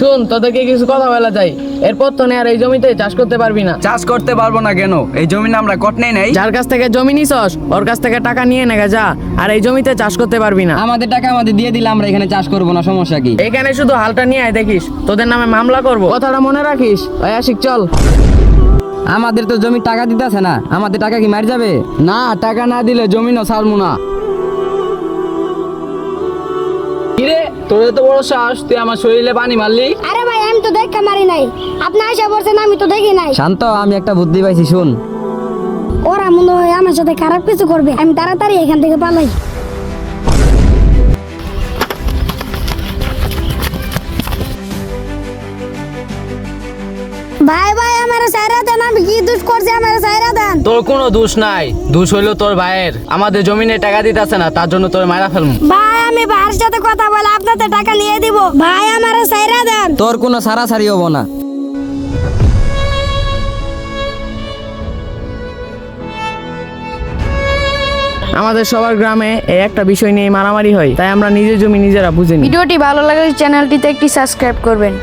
শুন, তোদেরকে কিছু কথা বলা যায়। এরপর তো আর এই জমিতে চাষ করতে পারবি না। চাষ করতে পারবো না কেন? এই জমি না আমরা কটনেই নেই। যার কাছ থেকে জমি নিছস ওর কাছ থেকে টাকা নিয়ে নেগা যা, আর এই জমিতে চাষ করতে পারবি না। আমাদের টাকা আমাদের দিয়ে দিলে আমরা এখানে চাষ করবো না, সমস্যা কি? এখানে শুধু হালটা নিয়ে আয়, দেখিস তোদের নামে মামলা করব। কথাটা মনে রাখিস। ওই আশিক চল। আমাদের তো জমির টাকা দিতেছে না, আমাদের টাকা কি মার যাবে? না, টাকা না দিলে জমিনও ছাড়বো না। কিরে, তোর এত বড় সাহস, তুই আমার শরীরে পানি মারলি? আরে ভাই আমি তো দেখে মারি নাই, আপনি আশা করছেন আমি তো দেখি নাই। শান্ত, আমি একটা বুদ্ধি পাইছি, শুন। ওরা মনে হয় আমার সাথে খারাপ কিছু করবে, আমি তাড়াতাড়ি এখান থেকে পালাই। ভাই ভাই আমার সাইরা দেন, আমি কি দোষ করছি, আমার সাইরা দেন। তোর কোনো দোষ নাই, দোষ হইলো তোর ভাইয়ের। আমাদের জমিনে টাকা দিতেছে না, তার জন্য তোর মারা ফেলবো। ভাই আমি ভাইয়ের সাথে কথা বলে আপনাদের টাকা নিয়ে দিব, ভাই আমার সাইরা দেন। তোর কোনো সারাসারি হবো না। আমাদের সবার গ্রামে এই একটা বিষয় নিয়ে মারামারি হয়, তাই আমরা নিজের জমি নিজেরা বুঝিনি। ভিডিওটি ভালো লাগলে চ্যানেলটিতে একটি সাবস্ক্রাইব করবেন।